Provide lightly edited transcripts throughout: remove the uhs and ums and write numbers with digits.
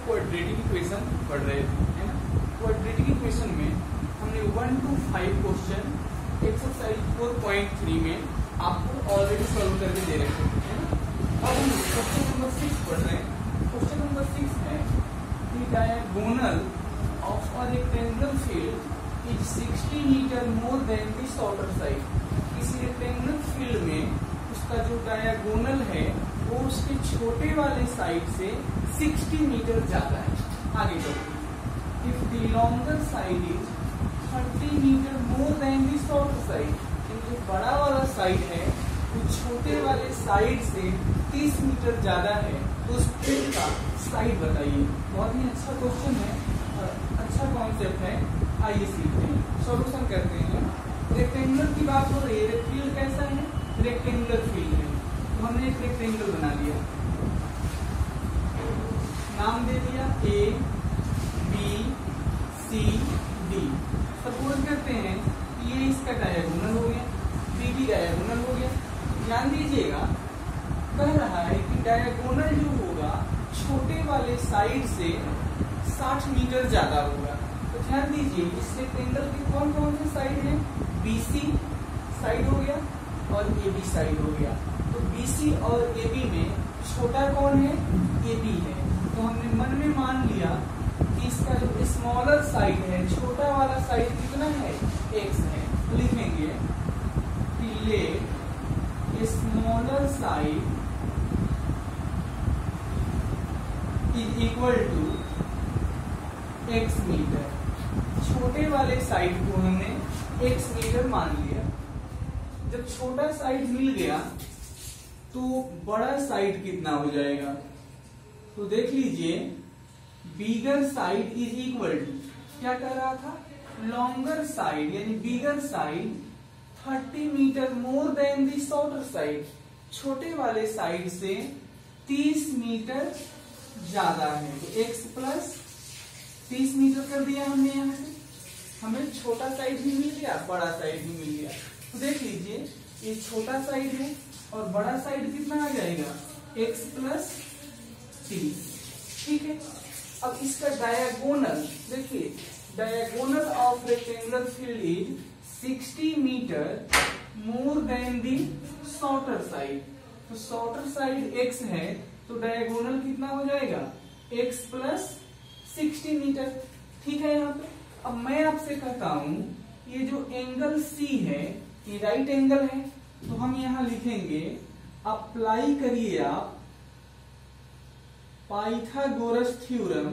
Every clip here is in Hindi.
क्वाड्रेटिक इक्वेशन पढ़ रहे थे, है ना। क्वाड्रेटिक इक्वेशन में हमने 1 to 5 क्वेश्चन एक्सरसाइज 4.3 में आपको ऑलरेडी सॉल्व करके दे रखे थे, है ना। अब हम क्वेश्चन नंबर 6 पढ़ रहे हैं। क्वेश्चन नंबर 6 है the diagonal of a rectangular field is 60 metre more than the shorter side. किसी रेक्टेंगुलर फील्ड में उसका जो डायगोनल है वो उसके छोटे वाले साइड से 60 मीटर ज्यादा है। आगे चलते हैं। If the longer side is 30 metre more than the shorter side, जो बड़ा वाला साइड है वो छोटे वाले साइड से 30 मीटर ज्यादा है, तो उस फील्ड का साइड बताइए। बहुत ही अच्छा क्वेश्चन है और अच्छा कॉन्सेप्ट है। आइए सीखते हैं, सॉल्यूशन करते हैं। रेक्टेंगुलर की बात हो रही है, फील्ड कैसा है, रेक्टेंगुलर फील्ड है। तो हमने एक रेक्टेंगल बना लिया, नाम दे दिया A B C D. Suppose करते हैं ये इसका डायगोनल हो गया, बी भी डायगोनल हो गया। ध्यान दीजिएगा, कह रहा है कि डायगोनल जो होगा छोटे वाले साइड से 60 मीटर ज्यादा होगा। तो ध्यान दीजिए, इस रेक्टेंगल के कौन कौन से साइड है, बीसी साइड हो गया और एबी साइड हो गया। तो बीसी और एबी में छोटा कौन है, एबी है। तो हमने मन में मान लिया कि इसका जो स्मॉलर साइड है, छोटा वाला साइड कितना है, एक्स है। तो लिखेंगे कि let smaller side is equal to x metre. छोटे वाले साइड को हमने एक्स मीटर मान लिया। जब छोटा साइड मिल गया तो बड़ा साइड कितना हो जाएगा, तो देख लीजिए, bigger side is equal to, क्या कह रहा था, लॉन्गर साइड यानी bigger side 30 metre more than the shorter side. छोटे वाले साइड से 30 मीटर ज्यादा है। तो x प्लस 30 मीटर कर दिया हमने यहाँ से, हमें छोटा साइड भी मिल गया, बड़ा साइड भी मिल गया। तो देख लीजिए, ये छोटा साइड है और बड़ा साइड कितना आ जाएगा, x प्लस 30। ठीक है। अब इसका डायगोनल देखिए, diagonal of rectangular field is 60 metre more than the shorter side. तो शॉर्टर साइड x है, तो डायगोनल कितना हो जाएगा, x प्लस 60 मीटर। ठीक है। यहाँ पे अब मैं आपसे कहता हूं, ये जो एंगल C है ये राइट एंगल है, तो हम यहाँ लिखेंगे अप्लाई करिए आप Pythagoras theorem,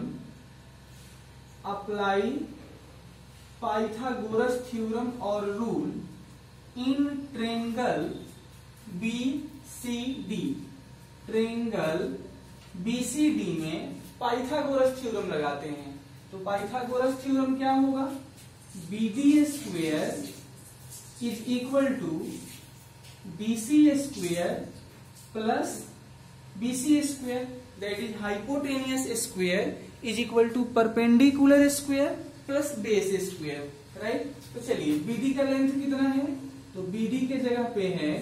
apply Pythagoras theorem और rule in triangle BCD। Triangle BCD में पाइथागोरस थ्योरम लगाते हैं। तो पाइथागोरस थ्योरम क्या होगा, BD square is equal to BC square plus BC square, that is hypotenuse square is equal to perpendicular square plus base square, right. तो चलिए, BD का लेंथ कितना है, तो BD के जगह पे है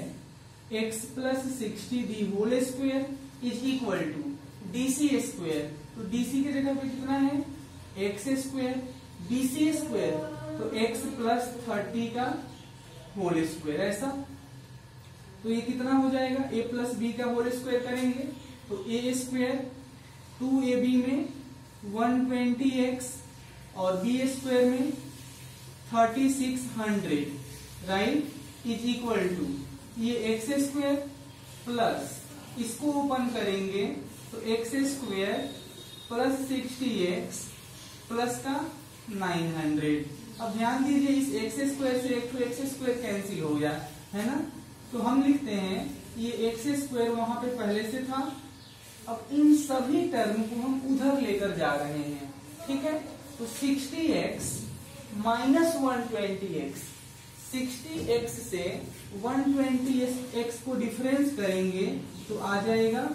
x plus 60 the whole square is equal to DC square. तो DC के जगह पे कितना है, x स्क्वायर, BC स्क्वायर तो x प्लस 30 का होल स्क्वायर, ऐसा। तो ये कितना हो जाएगा, a प्लस बी का होल स्क्वायर करेंगे तो a स्क्वायर 2ab में 120x और b स्क्वायर में 3600, राइट, इज इक्वल टू ये एक्स स्क्वायर प्लस इसको ओपन करेंगे तो x square plus 60x plus का 900। अब ध्यान दीजिए, इस एक्स स्क्वायर से एक तो एक्स स्क्वायर कैंसिल हो गया, है ना। तो हम लिखते हैं ये एक्स स्क्वायर वहां पे पहले से था, अब इन सभी टर्म को हम उधर लेकर जा रहे हैं। ठीक है। तो 60x माइनस 120x, 60x से 120x को डिफरेंस करेंगे तो आ जाएगा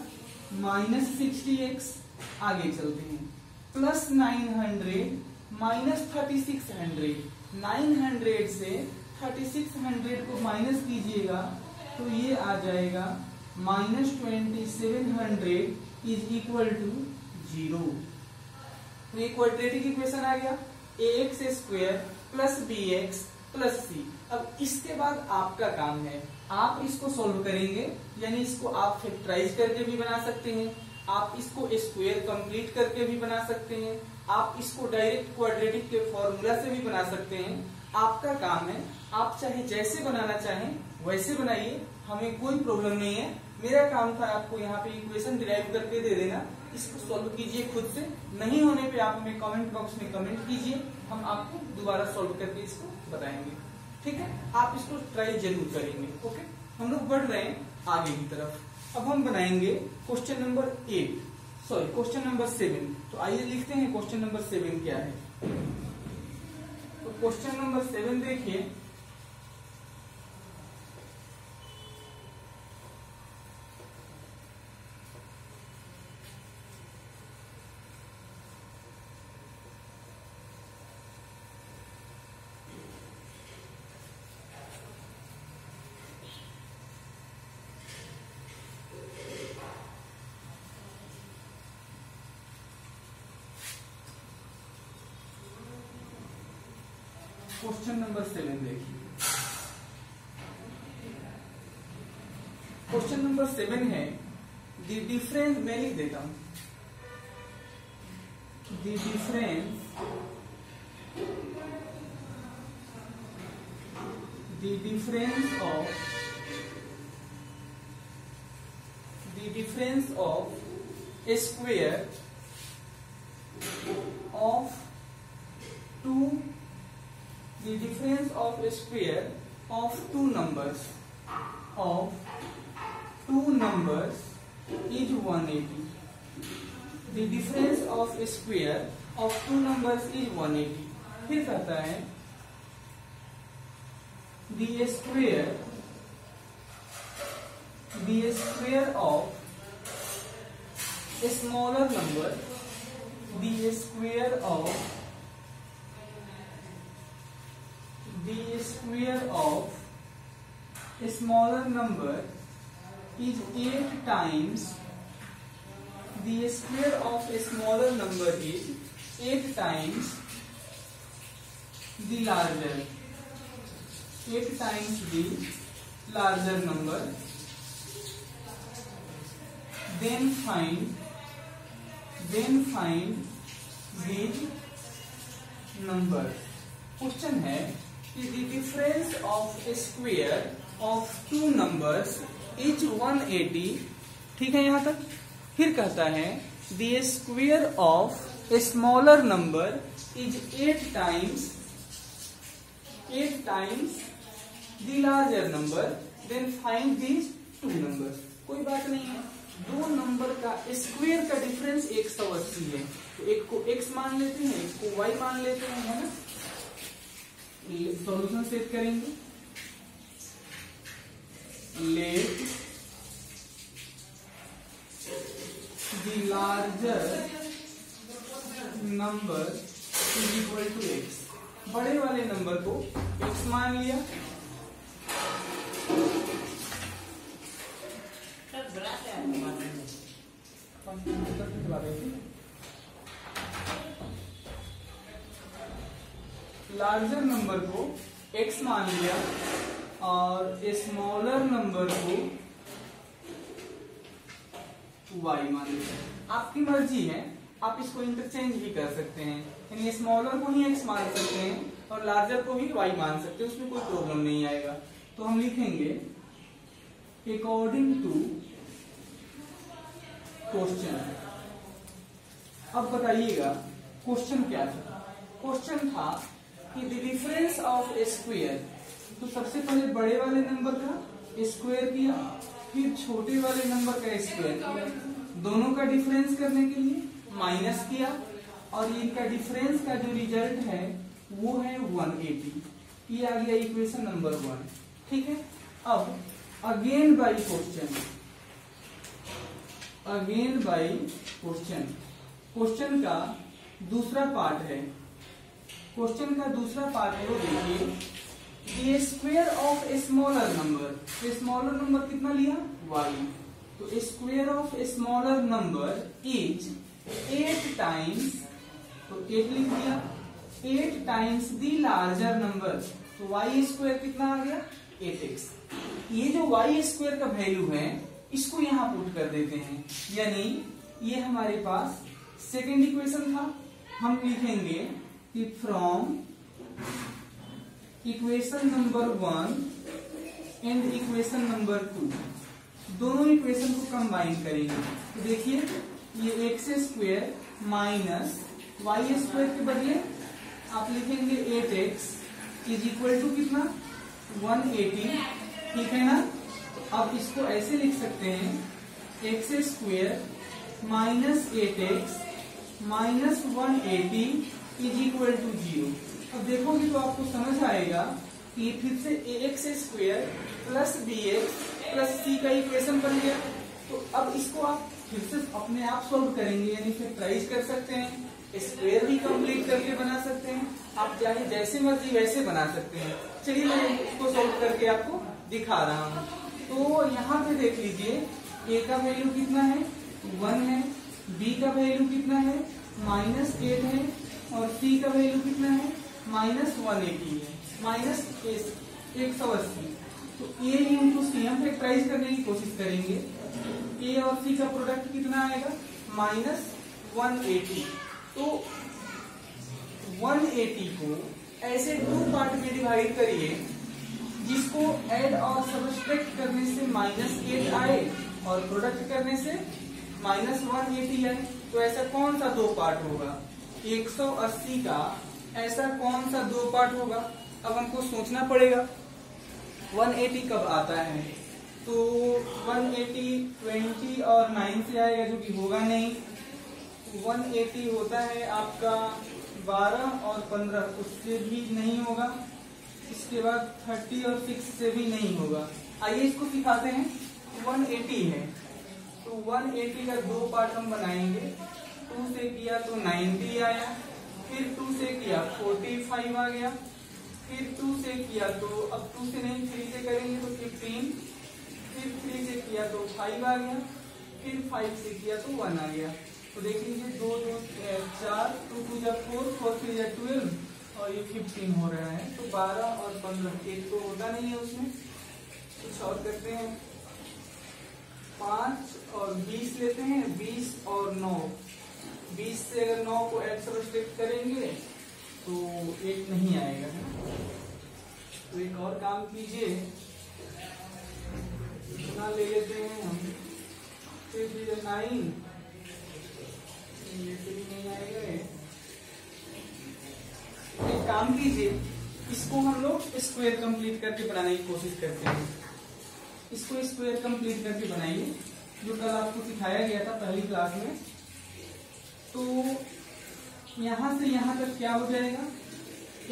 माइनस 60x। आगे चलते हैं, प्लस 900 माइनस 3600, 900 से 3600 को माइनस कीजिएगा तो ये आ जाएगा माइनस 2700 इज इक्वल टू 0। तो ये क्वाड्रेटिक इक्वेशन आ गया, ax square plus bx plus c। अब इसके बाद आपका काम है, आप इसको सॉल्व करेंगे, यानी इसको आप फैक्टराइज करके भी बना सकते हैं, आप इसको स्क्वायर कंप्लीट करके भी बना सकते हैं, आप इसको डायरेक्ट क्वाड्रेटिक के फॉर्मूला से भी बना सकते हैं। आपका काम है, आप चाहे जैसे बनाना चाहें वैसे बनाइए, हमें कोई प्रॉब्लम नहीं है। मेरा काम था आपको यहाँ पे इक्वेशन डिराइव करके दे देना, इसको सॉल्व कीजिए खुद से। नहीं होने पे आप हमें कमेंट बॉक्स में कमेंट कीजिए, हम आपको दोबारा सॉल्व करके इसको बताएंगे। ठीक है, आप इसको ट्राई जरूर करेंगे। ओके, हम लोग बढ़ रहे हैं आगे की तरफ। अब हम बनाएंगे question number 8, sorry question number 7। तो आइए लिखते हैं क्वेश्चन नंबर 7 क्या है। तो क्वेश्चन नंबर 7 देखिए, क्वेश्चन नंबर 7 देखिए। क्वेश्चन नंबर 7 है द डिफरेंस, मैं लिख देता हूं, the difference of a square of two, the difference of a square of two numbers is 180. The difference of a square of two numbers is 180. फिर कहता है the square of a smaller number, the square of a smaller number is 8 times, the square of a smaller number is 8 times the larger, 8 times the larger number, then find these numbers। Question है the difference of a square of two numbers is 180। ठीक है यहां तक। फिर कहता है the square of a smaller number is 8 times the larger number, then find these two numbers। कोई बात नहीं है, दो नंबर का स्क्वायर का डिफरेंस 180 है, तो एक को x मान लेते हैं, एक को y मान लेते हैं, है ना। सॉल्यूशन सेट करेंगे, let the larger number is equal to x। बड़े वाले नंबर को x मान लिया, लार्जर नंबर को x मान लिया और स्मॉलर नंबर को y मान लिया। आपकी मर्जी है, आप इसको इंटरचेंज भी कर सकते हैं, यानी स्मॉलर को ही x मान सकते हैं और लार्जर को भी y मान सकते हैं, उसमें कोई प्रॉब्लम नहीं आएगा। तो हम लिखेंगे अकॉर्डिंग टू क्वेश्चन। अब बताइएगा क्वेश्चन क्या था। क्वेश्चन था कि the difference of a square, तो सबसे पहले बड़े वाले नंबर का स्क्वायर किया, फिर छोटे वाले नंबर का स्क्वायर किया, दोनों का डिफरेंस करने के लिए माइनस किया, और इनका डिफरेंस का जो रिजल्ट है वो है 180। ये आ गया इक्वेशन नंबर 1। ठीक है, अब अगेन बाय क्वेश्चन, क्वेश्चन का दूसरा पार्ट है। क्वेश्चन का दूसरा पार्ट को देखिए, the square of a smaller number. Smaller number कितना लिया? y। तो square of a smaller number is 8 times तो 8 लिख दिया। 8 टाइम्स दी लार्जर नंबर, तो वाई स्क्वायर कितना आ गया 8x। ये जो वाई स्क्वायर का वैल्यू है इसको यहां पुट कर देते हैं, यानी ये हमारे पास सेकेंड इक्वेशन था। हम लिखेंगे कि from equation number 1 and equation number 2, दोनों इक्वेशन को कंबाइन करेंगे। तो देखिए ये x square minus y square के बदले आप लिखेंगे 8x इज इक्वल टू कितना 180, ठीक है ना। अब इसको ऐसे लिख सकते हैं x square minus 8x minus 180 is equal to 0। अब देखोगे तो आपको समझ आएगा कि फिर से ax square plus bx plus c का इक्वेशन बन गया। तो अब इसको आप फिर से अपने आप सॉल्व करेंगे, यानी फैक्टराइज कर सकते हैं, स्क्वायर भी कंप्लीट करके बना सकते हैं, आप चाहे जैसे मर्जी वैसे बना सकते हैं। चलिए मैं इसको सॉल्व करके आपको दिखा रहा हूँ। तो यहाँ पे देख लीजिए a का वैल्यू कितना है 1 है, b का वैल्यू कितना है -8 है और c का वैल्यू कितना है -180 है, -180। तो a इंटू सी हम फैक्टराइज करने की कोशिश करेंगे। a और c का प्रोडक्ट कितना आएगा -180। तो 180 को ऐसे 2 पार्ट में डिवाइड करिए जिसको ऐड और सब्ट्रैक्ट करने से -8 आए और प्रोडक्ट करने से -180 आए। तो ऐसा कौन सा 2 पार्ट होगा 180 का, ऐसा कौन सा 2 पार्ट होगा। अब हमको सोचना पड़ेगा 180 कब आता है, तो 180 20 और 9 से आएगा जो कि होगा नहीं। 180 होता है आपका 12 और 15, उससे भी नहीं होगा। इसके बाद 30 और 6 से भी नहीं होगा। आइए इसको सिखाते हैं। 180 है तो 180 का 2 पार्ट हम बनाएंगे। 2 से किया तो 90 आया, फिर 2 से किया 45 आ गया, फिर 2 से किया तो अब 2 से नहीं 3 से करेंगे तो 15, फिर 3 से किया तो 5 आ गया, फिर 5 से किया तो 1 आ गया। तो देख लीजिए 2 2 4, 2 2 जा 4, 4 3 जा 12 और ये 15 हो रहा है। तो 12 और 15 एक तो होता नहीं है उसमें। कुछ और करते हैं, 5 और 20 लेते हैं, 20 और 9, 20 से अगर 9 को ऐड सब्ट्रैक्ट करेंगे तो 1 नहीं आएगा, है ना। तो एक और काम कीजिए, इतना ले लेते हैं हम, फिर 9, ये भी नहीं आएगा। एक काम कीजिए, इसको हम लोग स्क्वायर कंप्लीट करके बनाने की कोशिश करते हैं। इसको स्क्वायर कंप्लीट करके बनाइए जो कल आपको सिखाया गया था पहली क्लास में। तो यहां से यहां तक क्या हो जाएगा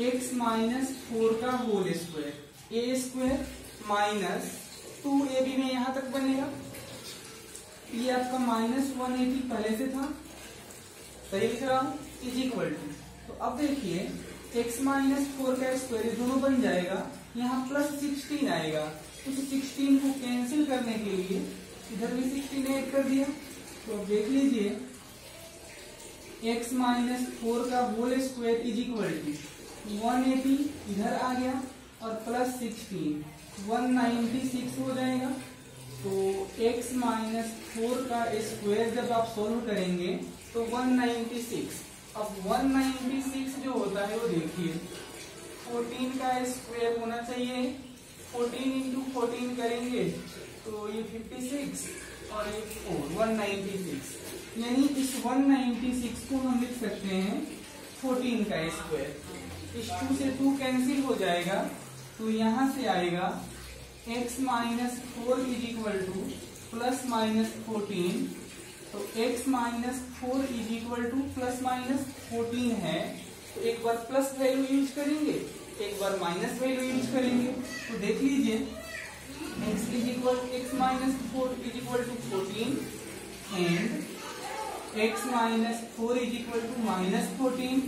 x माइनस 4 का whole square, a square minus 2ab में यहां तक बनेगा। ये आपका -180 पहले से था, सही लिख रहा हूं, इज इक्वल टू। तो अब देखिए x माइनस 4 का स्क्वायर दोनों बन जाएगा, यहाँ +16 आएगा। तो 16 को कैंसिल करने के लिए इधर भी 16 ऐड कर दिया। तो अब देख लीजिए x माइनस 4 का whole square is equal to 180 इधर आ गया और +16 196 हो जाएगा। तो x माइनस 4 का स्क्वायर जब आप सोल्व करेंगे तो 196। अब 196 जो होता है वो देखिए 14 का स्क्वायर होना चाहिए। 14 इंटू 14 करेंगे तो ये 56 और ये 4, 196। यानी इस 196 को हम लिख सकते हैं 14 का स्क्वायर। इस 2 से 2 कैंसिल हो जाएगा तो यहां से आएगा x minus 4 is equal to +-14। तो x minus 4 is equal to +-14 है। तो एक बार प्लस वैल्यू यूज करेंगे, एक बार माइनस वैल्यू यूज करेंगे। तो देख लीजिए x minus 4 is equal to 14 and x minus 4 is equal to -14।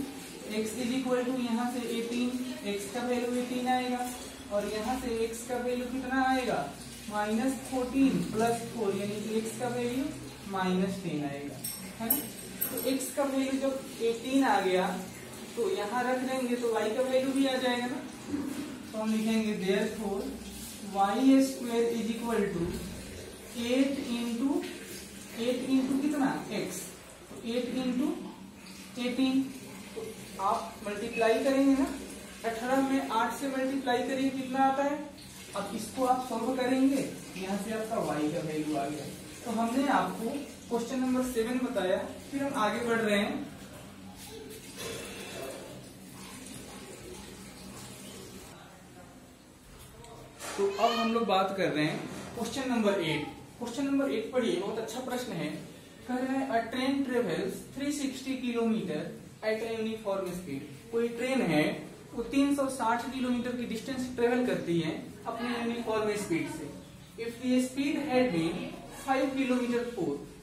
x is equal to यहाँ से 18, x का वैल्यू 18 आएगा और यहाँ से x का वैल्यू कितना आएगा -14 + 4, यानी x का वैल्यू -10 आएगा, है ना। तो x का वैल्यू जब 18 आ गया तो यहाँ रख देंगे तो y का वैल्यू भी आ जाएगा ना। तो हम लिखेंगे therefore y square is equal to 8 into कितना x, तो 8 इंटू 18। तो आप मल्टीप्लाई करेंगे ना, 18 में 8 से मल्टीप्लाई करिए कितना आता है। अब इसको आप सॉल्व करेंगे, यहाँ से आपका y का वैल्यू आ गया। तो हमने आपको क्वेश्चन नंबर 7 बताया, फिर हम आगे बढ़ रहे हैं। तो अब हम लोग बात कर रहे हैं क्वेश्चन नंबर 8। क्वेश्चन नंबर 8 पढ़िए, बहुत अच्छा प्रश्न है। कह रहा है a train travels 360 kilometre at a uniform speed. कोई ट्रेन है वो 360 किलोमीटर की डिस्टेंस ट्रेवल करती है अपने यूनिफॉर्म स्पीड से। If the speed had been 5 kilometre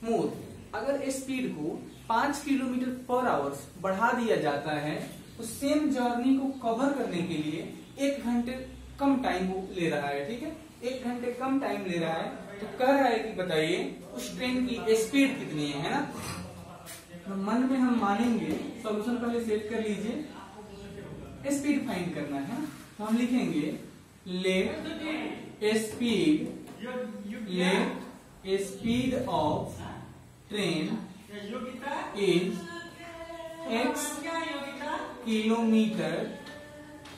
more, अगर स्पीड को 5 किलोमीटर पर आवर्स बढ़ा दिया जाता है तो सेम जर्नी को कवर करने के लिए 1 घंटे कम टाइम वो ले रहा है। ठीक है, 1 घंटे कम टाइम ले रहा है। तो कह रहा है कि बताइए उस ट्रेन की स्पीड कितनी है ना। तो मन में हम मानेंगे, सॉल्यूशन पहले सेट कर लीजिए, स्पीड फाइंड करना है। तो हम लिखेंगे let speed of train is x kilometre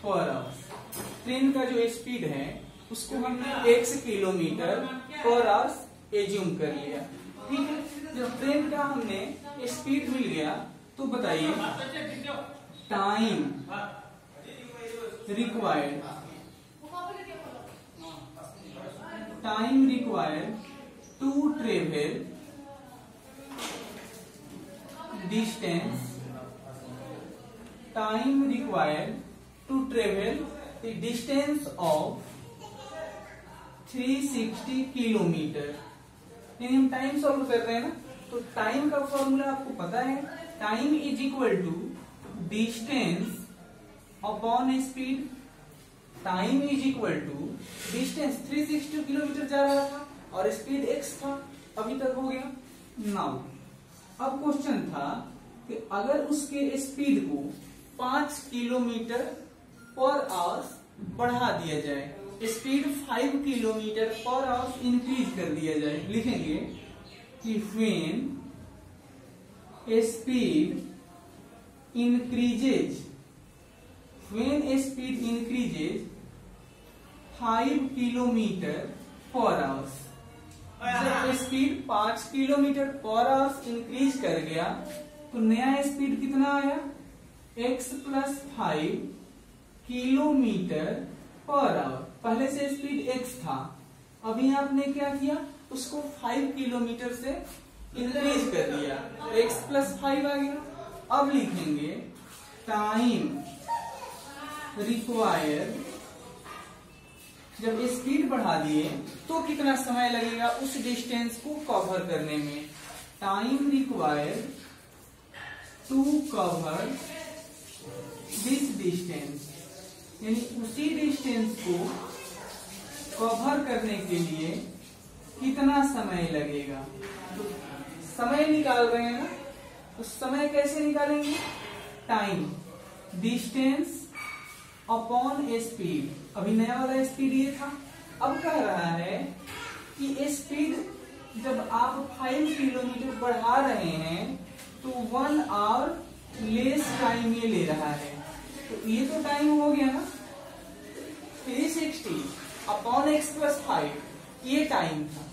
per our. Train का जो स्पीड है उसको हमने x kilometre per our assume कर लिया। ठीक है, जब ट्रेन का हमने स्पीड मिल गया तो बताइए time required to travel distance, time required to travel the distance of 360 kilometre. यानी हम टाइम सॉल्व कर रहे हैं ना, तो टाइम का फॉर्मूला आपको पता है, time is equal to distance upon speed. Time is equal to distance, 360 kilometre जा रहा था और स्पीड x था, अभी तक हो गया। नाउ अब क्वेश्चन था कि अगर उसके स्पीड को 5 किलोमीटर पर आवर बढ़ा दिया जाए, speed 5 kilometre per hour increase कर दिया जाए, लिखेंगे कि when speed increases 5 kilometre per hour. जब speed 5 kilometre per hour increase कर गया तो नया स्पीड कितना आया, x + 5 किलोमीटर पर आवर। पहले से स्पीड x था, अभी आपने क्या किया, उसको 5 किलोमीटर से इंक्रीज कर दिया, x + 5 आ गया। अब लिखेंगे टाइम रिक्वायर्ड, जब स्पीड बढ़ा दिए तो कितना समय लगेगा उस डिस्टेंस को कवर करने में। Time required to cover this distance, यानी उसी डिस्टेंस को कवर करने के लिए कितना समय लगेगा। तो समय निकाल रहे हैं ना, तो समय कैसे निकालेंगे, टाइम डिस्टेंस अपॉन स्पीड। अभी नया वाला स्पीड ये था। अब कह रहा है कि स्पीड जब आप 5 किलोमीटर बढ़ा रहे हैं तो 1 आवर लेस टाइम ये ले रहा है। तो ये तो टाइम हो गया ना, 360 अपॉन x + 5 ये टाइम था,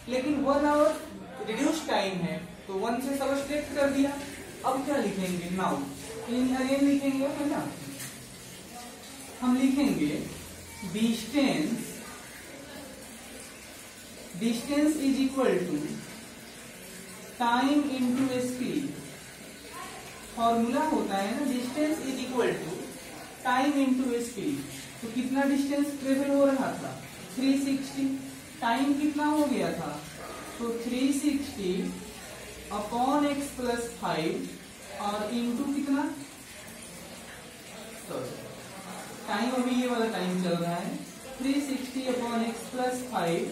लेकिन 1 आवर रिड्यूस टाइम है तो 1 से सब्ट्रैक्ट कर दिया। अब क्या लिखेंगे, नाउ अगेन लिखेंगे है ना, हम लिखेंगे distance is equal to time into speed. Formula होता है ना, distance is equal to time into speed. तो कितना डिस्टेंस ट्रेवल हो रहा था, 360। टाइम कितना हो गया था, तो 360 अपॉन x + 5 और इंटू कितना, टाइम अभी ये वाला टाइम चल रहा है, 360 अपॉन x + 5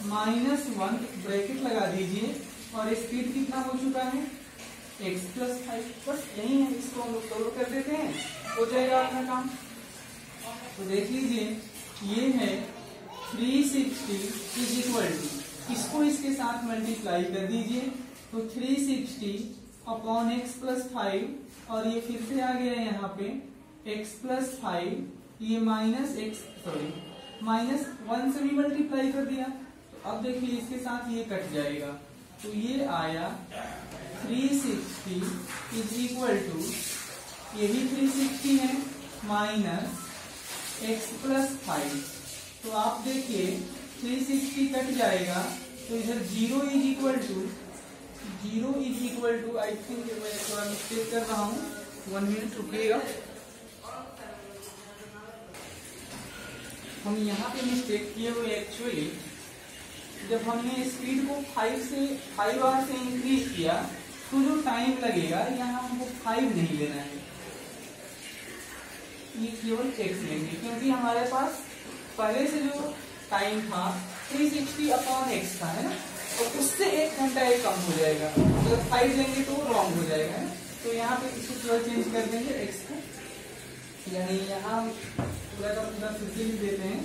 -1 ब्रैकेट लगा दीजिए और स्पीड कितना हो चुका है x प्लस 5, बस यही है, इसको हम लोग सोल्व कर देते हैं, हो जाएगा अपना काम। तो देख लीजिए ये है 360 इज इक्वल टू, इसको इसके साथ मल्टीप्लाई कर दीजिए, तो 360 अपॉन एक्स प्लस 5, और ये फिर से आ गया है यहाँ पे x प्लस 5, ये माइनस एक्स सॉरी माइनस 1 से भी मल्टीप्लाई कर दिया, तो अब देखिए इसके साथ ये कट जाएगा, तो ये आया 360 इज इक्वल टू, यही 360 है माइनस x प्लस 5, तो आप देखिए 360 कट जाएगा, तो इधर 0 is equal to I think मैं थोड़ा मिस्टेक कर रहा हूँ, 1 मिनट रुकिएगा, हम यहाँ पे मिस्टेक किए हुए एक्चुअली, जब हमने स्पीड को 5 आवर से इंक्रीज किया, तो जो टाइम लगेगा यहाँ हमको 5 नहीं लेना है, ये केवल x लेंगे, क्योंकि हमारे पास पहले से जो टाइम था 360 अपॉन x था, है ना, तो उससे 1 घंटा एक कम हो जाएगा, अगर 5 लेंगे तो रॉन्ग हो जाएगा, है, तो यहाँ पे इसको थोड़ा चेंज कर देंगे x को, यानी यहाँ पूरा का पूरा फिर से लिख देते हैं,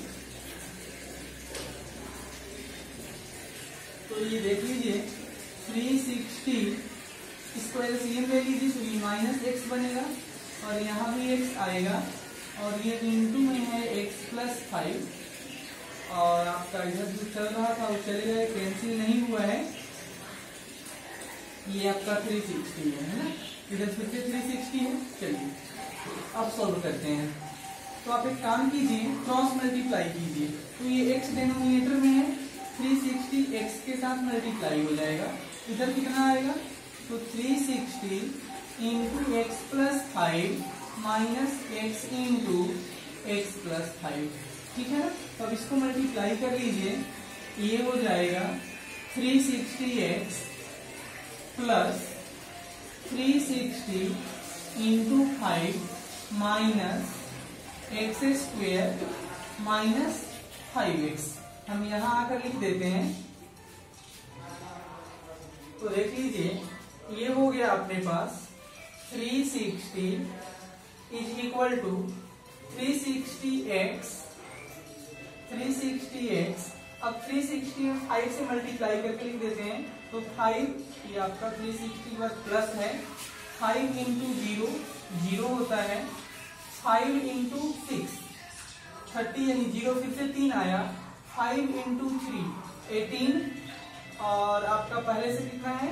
तो ये देख लीजिए 360, इसको एलसीएम ले लीजिए, तो ये माइनस एक्स बनेगा, और यहाँ भी x आएगा, और ये इनटू में है x प्लस 5, और आपका इधर जो चल रहा था वो चलेगा, कैंसिल नहीं हुआ है, ये आपका 360 है ना, इधर फिर से 360 है। चलिए अब सॉल्व करते हैं, तो आप एक काम कीजिए, क्रॉस मल्टीप्लाई कीजिए, तो ये x डिनोमिनेटर में है, 360 x के साथ मल्टीप्लाई हो जाएगा, इधर कितना आएगा, तो 360 into x plus 5 minus x into x plus 5, ठीक है ना, तो अब इसको मल्टीप्लाई कर लीजिए, ये हो जाएगा 360x plus 360 into 5 minus x square minus 5x, हम यहाँ आकर लिख देते हैं, तो देख लीजिए ये हो गया अपने पास 360 इज इक्वल टू 360x, अब 360 में 5 से मल्टीप्लाई करके लिख देते हैं, तो 5, ये आपका 360 पर प्लस है, 5 इंटू 0 होता है, 5 इंटू 6 30, यानी 0 फिर से 3 आया, 5 इंटू 3 18, और आपका पहले से कितना है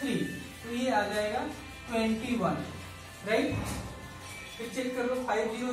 3, तो ये आ जाएगा 21, राइट, फिर चेक कर लो 500